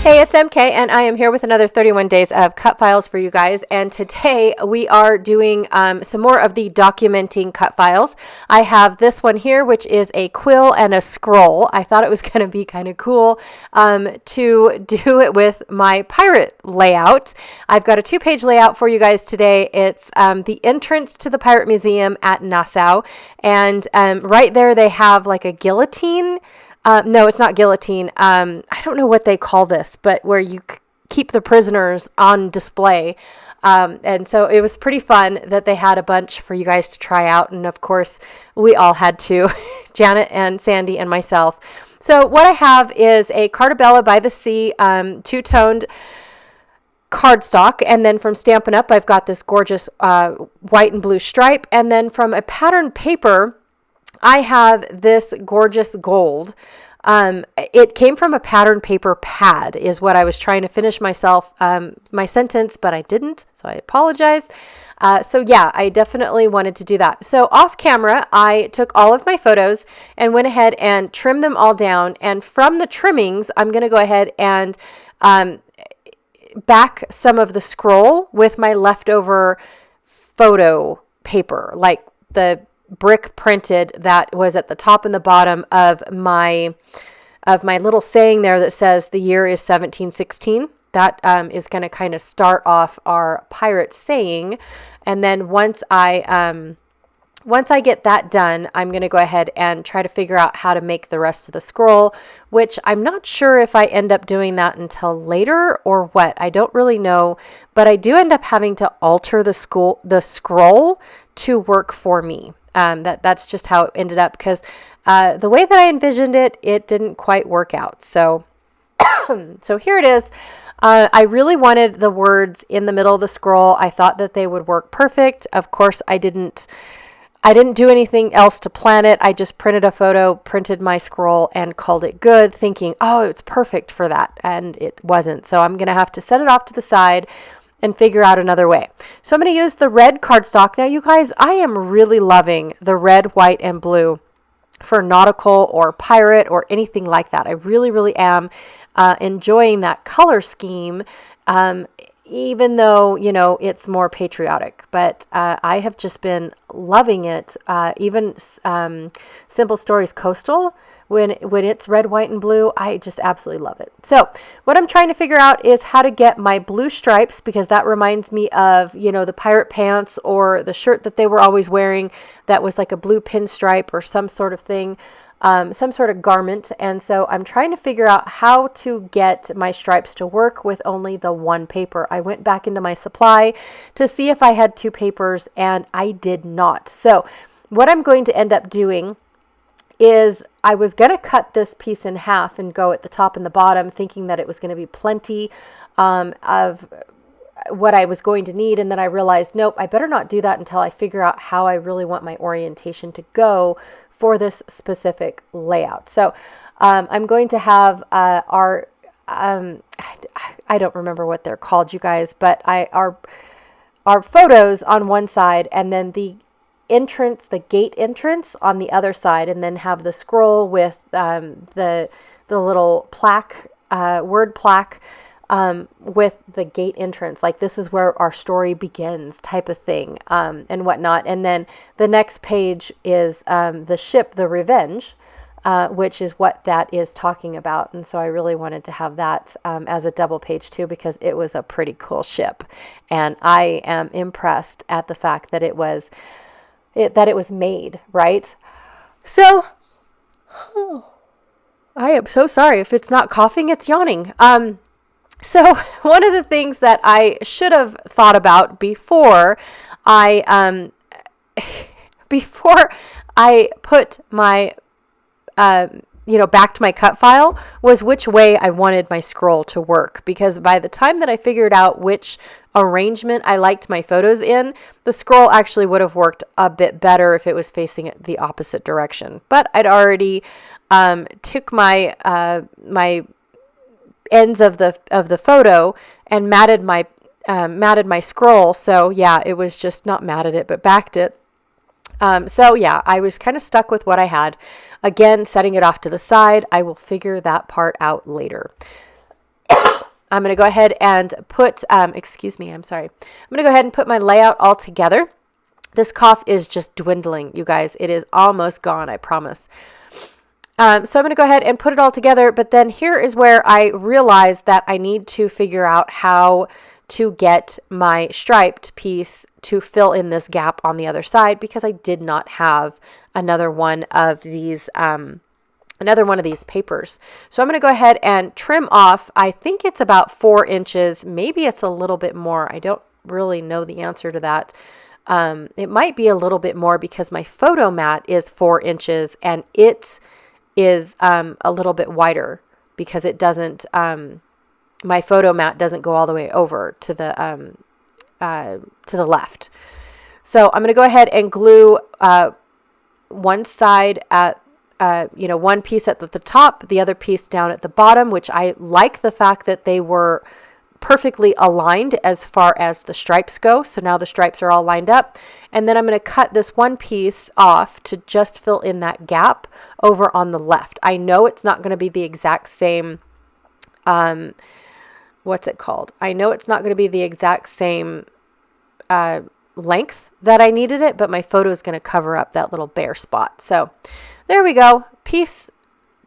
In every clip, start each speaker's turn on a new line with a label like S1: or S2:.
S1: Hey, it's MK, and I am here with another 31 days of cut files for you guys. And today we are doing some more of the documenting cut files. I have this one here, which is a quill and a scroll. I thought it was going to be kind of cool to do it with my pirate layout. I've got a 2-page layout for you guys today. It's the entrance to the Pirate Museum at Nassau. And right there they have like a guillotine. No, it's not guillotine. I don't know what they call this, but where you keep the prisoners on display. And so it was pretty fun that they had a bunch for you guys to try out. And of course, we all had to, Janet and Sandy and myself. So what I have is a Cartabella by the Sea, two-toned cardstock, and then from Stampin' Up, I've got this gorgeous white and blue stripe. And then from a patterned paper, I have this gorgeous gold. It came from a pattern paper pad is what I was trying to finish myself, my sentence, but I didn't. So I apologize. So yeah, I definitely wanted to do that. So off camera, I took all of my photos and went ahead and trimmed them all down. And from the trimmings, I'm going to go ahead and, back some of the scroll with my leftover photo paper, like the brick printed that was at the top and the bottom of my little saying there that says the year is 1716. That is going to kind of start off our pirate saying. And then once I get that done, I'm going to go ahead and try to figure out how to make the rest of the scroll, which I'm not sure if I end up doing that until later or what. I don't really know, but I do end up having to alter the scroll to work for me. That's just how it ended up, because the way that I envisioned it, it didn't quite work out. So, so here it is. I really wanted the words in the middle of the scroll. I thought that they would work perfect. Of course, I didn't do anything else to plan it. I just printed a photo, printed my scroll, and called it good, thinking, oh, it's perfect for that. And it wasn't. So I'm going to have to set it off to the side and figure out another way. So I'm going to use the red cardstock. Now, you guys, I am really loving the red, white, and blue for nautical or pirate or anything like that. I really, really am enjoying that color scheme, even though, you know, it's more patriotic. But I have just been loving it. Even Simple Stories Coastal, when it's red, white, and blue, I just absolutely love it. So what I'm trying to figure out is how to get my blue stripes, because that reminds me of, you know, the pirate pants or the shirt that they were always wearing that was like a blue pinstripe or some sort of thing. Some sort of garment. And so I'm trying to figure out how to get my stripes to work with only the one paper. I went back into my supply to see if I had 2 papers, and I did not. So what I'm going to end up doing is I was going to cut this piece in half and go at the top and the bottom, thinking that it was going to be plenty of what I was going to need. And then I realized, nope, I better not do that until I figure out how I really want my orientation to go for this specific layout. So I'm going to have our, I don't remember what they're called, you guys, but our photos on one side, and then the entrance, the gate entrance on the other side, and then have the scroll with the little plaque, word plaque, with the gate entrance, like this is where our story begins type of thing, and whatnot. And then the next page is the ship, the Revenge, which is what that is talking about. And so I really wanted to have that as a double page too, because it was a pretty cool ship. And I am impressed at the fact that it was made, right? So, I am so sorry if it's not coughing, it's yawning. So one of the things that I should have thought about before I put my back to my cut file was which way I wanted my scroll to work, because by the time that I figured out which arrangement I liked my photos in, the scroll actually would have worked a bit better if it was facing it the opposite direction. But I'd already took my my ends of the photo and matted my scroll. So yeah, it was just not matted it, but backed it. So yeah, I was kind of stuck with what I had. Again, setting it off to the side. I will figure that part out later. I'm going to go ahead and put, excuse me, I'm sorry. I'm going to go ahead and put my layout all together. This cough is just dwindling, you guys. It is almost gone, I promise. So I'm going to go ahead and put it all together, but then here is where I realized that I need to figure out how to get my striped piece to fill in this gap on the other side, because I did not have another one of these papers. So I'm going to go ahead and trim off. I think it's about 4 inches. Maybe it's a little bit more. I don't really know the answer to that. It might be a little bit more because my photo mat is 4 inches and it is a little bit wider because it doesn't, my photo mat doesn't go all the way over to the left. So I'm going to go ahead and glue one side at, one piece at the top, the other piece down at the bottom, which I like the fact that they were perfectly aligned as far as the stripes go. So now the stripes are all lined up. And then I'm going to cut this one piece off to just fill in that gap over on the left. I know it's not going to be the exact same, what's it called? I know it's not going to be the exact same length that I needed it, but my photo is going to cover up that little bare spot. So there we go. Piece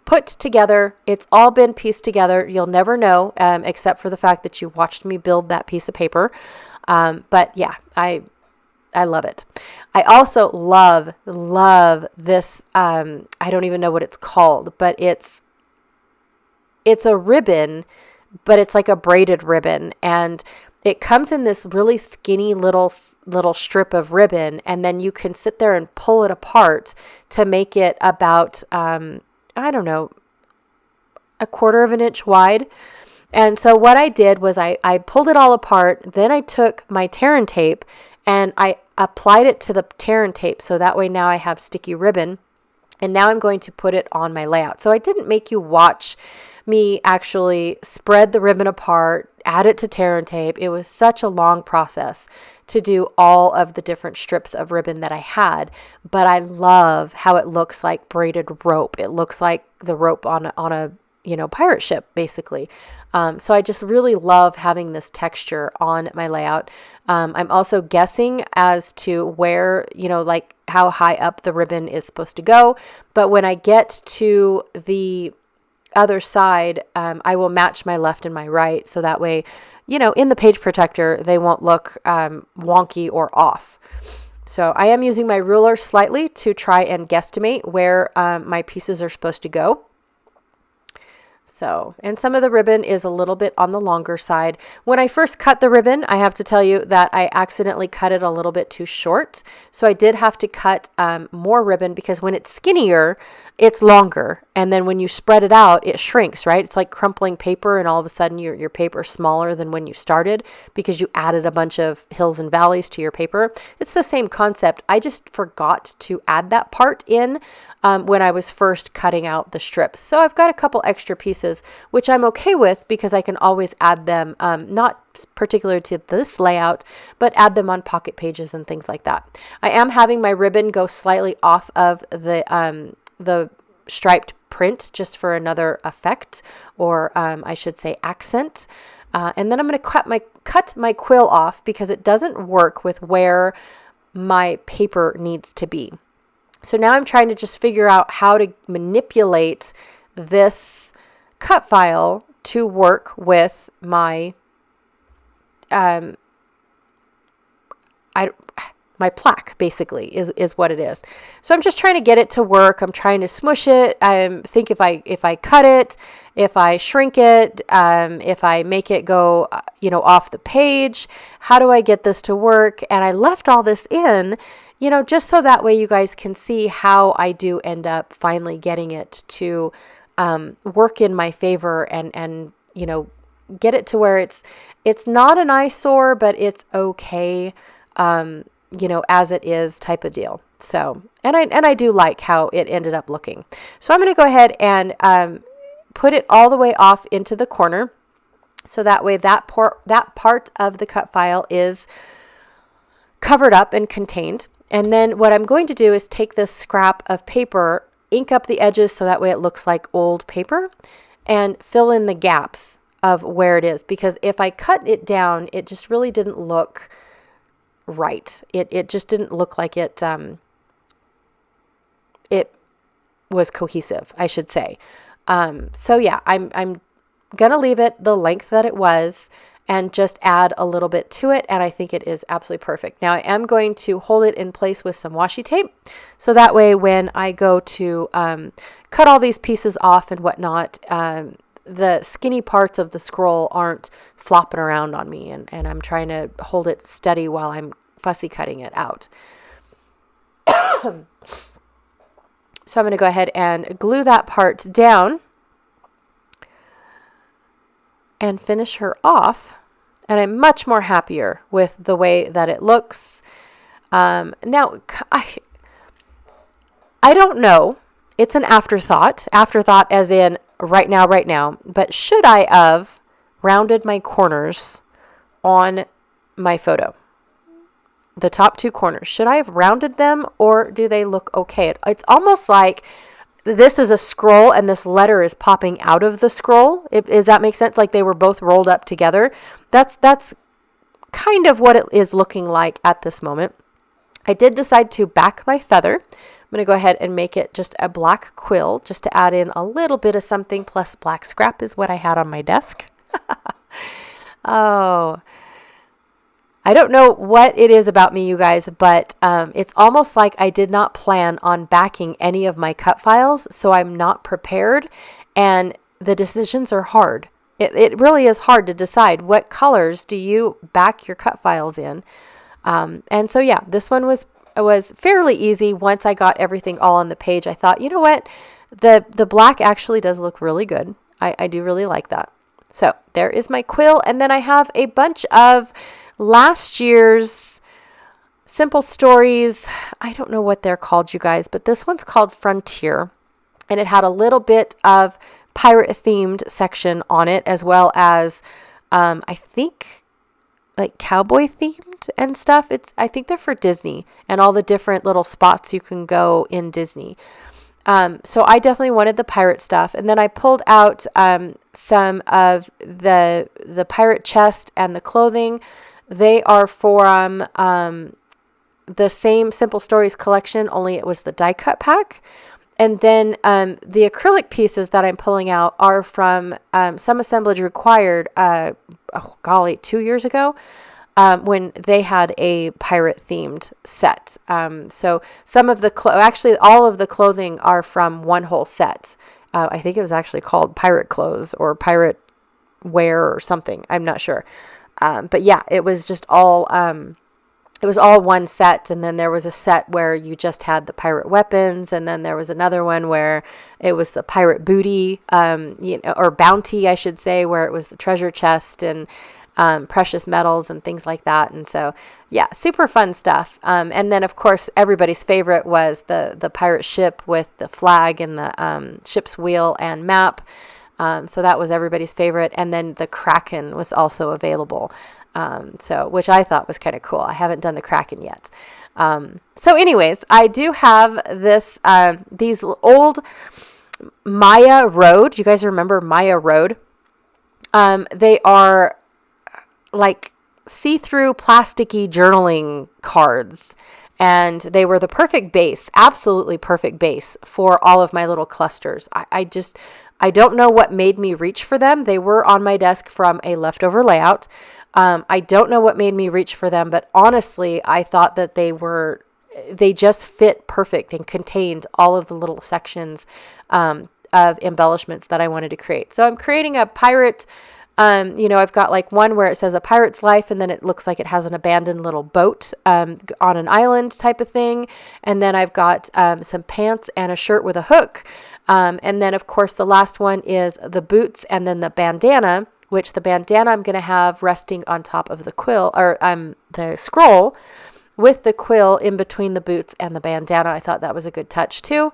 S1: put together. It's all been pieced together. You'll never know, except for the fact that you watched me build that piece of paper. But yeah, I love it. I also love this. I don't even know what it's called, but it's a ribbon, but it's like a braided ribbon, and it comes in this really skinny little strip of ribbon, and then you can sit there and pull it apart to make it about, I don't know, 1/4 of an inch wide. And so what I did was I pulled it all apart. Then I took my tear and tape and I applied it to the tear and tape. So that way now I have sticky ribbon. And now I'm going to put it on my layout. So I didn't make you watch me actually spread the ribbon apart, add it to tear and tape. It was such a long process to do all of the different strips of ribbon that I had, but I love how it looks like braided rope. It looks like the rope on a pirate ship, basically. So I just really love having this texture on my layout. I'm also guessing as to where, like how high up the ribbon is supposed to go. But when I get to the other side, I will match my left and my right. So that way, in the page protector, they won't look wonky or off. So I am using my ruler slightly to try and guesstimate where my pieces are supposed to go. So, and some of the ribbon is a little bit on the longer side. When I first cut the ribbon, I have to tell you that I accidentally cut it a little bit too short. So I did have to cut more ribbon, because when it's skinnier, it's longer. And then when you spread it out, it shrinks, right? It's like crumpling paper, and all of a sudden your paper is smaller than when you started because you added a bunch of hills and valleys to your paper. It's the same concept. I just forgot to add that part in when I was first cutting out the strips. So I've got a couple extra pieces, which I'm okay with because I can always add them, not particular to this layout, but add them on pocket pages and things like that. I am having my ribbon go slightly off of the striped print just for another effect, or I should say accent. And then I'm going to cut my quill off because it doesn't work with where my paper needs to be. So now I'm trying to just figure out how to manipulate this cut file to work with my my plaque, basically, is what it is. So I'm just trying to get it to work. I'm trying to smush it. I think if I cut it, if I shrink it, if I make it go, off the page, how do I get this to work? And I left all this in, just so that way you guys can see how I do end up finally getting it to work in my favor and get it to where it's not an eyesore, but it's okay, as it is type of deal. So, and I do like how it ended up looking. So I'm going to go ahead and put it all the way off into the corner. So that way that part of the cut file is covered up and contained. And then what I'm going to do is take this scrap of paper, ink up the edges so that way it looks like old paper, and fill in the gaps of where it is, because if I cut it down, it just really didn't look right. It just didn't look like it it was cohesive, I should say. So yeah, I'm gonna leave it the length that it was and just add a little bit to it, and I think it is absolutely perfect. Now I am going to hold it in place with some washi tape, so that way when I go to cut all these pieces off and whatnot, the skinny parts of the scroll aren't flopping around on me, and I'm trying to hold it steady while I'm fussy cutting it out. So I'm going to go ahead and glue that part down and finish her off. And I'm much more happier with the way that it looks. Now, I don't know. It's an afterthought. Afterthought as in right now. But should I have rounded my corners on my photo? The top two corners. Should I have rounded them, or do they look okay? It's almost like this is a scroll and this letter is popping out of the scroll. Does that make sense? Like they were both rolled up together. That's kind of what it is looking like at this moment. I did decide to back my feather. I'm going to go ahead and make it just a black quill just to add in a little bit of something, plus black scrap is what I had on my desk. Oh, I don't know what it is about me, you guys, but it's almost like I did not plan on backing any of my cut files, so I'm not prepared, and the decisions are hard. It really is hard to decide what colors do you back your cut files in. And so, yeah, this one was fairly easy once I got everything all on the page. I thought, you know what, the black actually does look really good. I do really like that. So there is my quill, and then I have a bunch of last year's Simple Stories. I don't know what they're called, you guys, but this one's called Frontier, and it had a little bit of pirate themed section on it, as well as I think like cowboy themed and stuff. I think they're for Disney and all the different little spots you can go in Disney. So I definitely wanted the pirate stuff, and then I pulled out some of the pirate chest and the clothing. They are from the same Simple Stories collection, only it was the die cut pack. And then the acrylic pieces that I'm pulling out are from Some Assemblage Required, 2 years ago, when they had a pirate-themed set. So some of the, actually all of the clothing are from one whole set. I think it was actually called Pirate Clothes or Pirate Wear or something. I'm not sure. But yeah, it was just all... it was all one set, and then there was a set where you just had the pirate weapons, and then there was another one where it was the pirate booty, or bounty, I should say, where it was the treasure chest and precious metals and things like that. And so, yeah, super fun stuff. And then, of course, everybody's favorite was the pirate ship with the flag and the ship's wheel and map. So that was everybody's favorite. And then the Kraken was also available. Which I thought was kind of cool. I haven't done the Kraken yet. So anyways, I do have these old Maya Road. You guys remember Maya Road? They are like see-through plasticky journaling cards. And they were the perfect base, absolutely perfect base for all of my little clusters. I don't know what made me reach for them. They were on my desk from a leftover layout. I don't know what made me reach for them, but honestly, I thought that they just fit perfect and contained all of the little sections of embellishments that I wanted to create. So I'm creating a pirate, I've got like one where it says a pirate's life, and then it looks like it has an abandoned little boat on an island type of thing. And then I've got some pants and a shirt with a hook. And then, of course, the last one is the boots and then the bandana, which the bandana I'm going to have resting on top of the quill, or the scroll, with the quill in between the boots and the bandana. I thought that was a good touch too.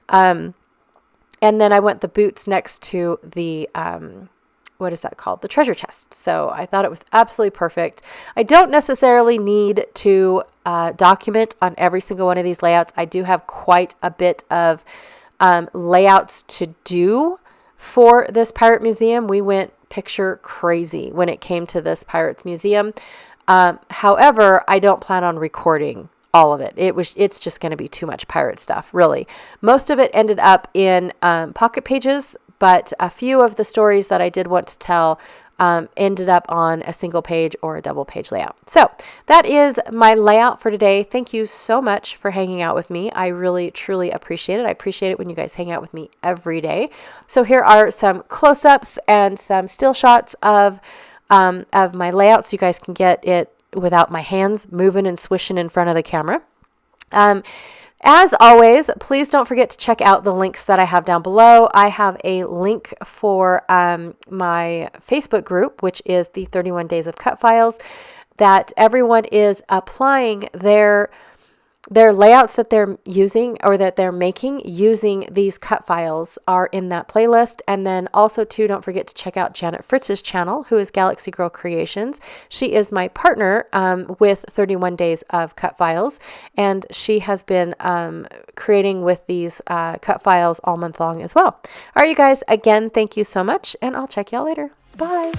S1: And then I want the boots next to the, what is that called? The treasure chest. So I thought it was absolutely perfect. I don't necessarily need to document on every single one of these layouts. I do have quite a bit of layouts to do for this pirate museum. We went picture crazy when it came to this Pirates Museum. However, I don't plan on recording all of it. It's just going to be too much pirate stuff, really. Most of it ended up in pocket pages, but a few of the stories that I did want to tell ended up on a single page or a double page layout. So that is my layout for today. Thank you so much for hanging out with me. I really, truly appreciate it. I appreciate it when you guys hang out with me every day. So here are some close-ups and some still shots of my layout so you guys can get it without my hands moving and swishing in front of the camera. As always, please don't forget to check out the links that I have down below. I have a link for my Facebook group, which is the 31 Days of Cut Files, that everyone is applying their layouts that they're using or that they're making using these cut files are in that playlist. And then also too, don't forget to check out Janet Fritz's channel, who is Galaxy Girl Creations. She is my partner with 31 Days of Cut Files, and she has been creating with these cut files all month long as well. All right, you guys, again, thank you so much, and I'll check y'all later. Bye.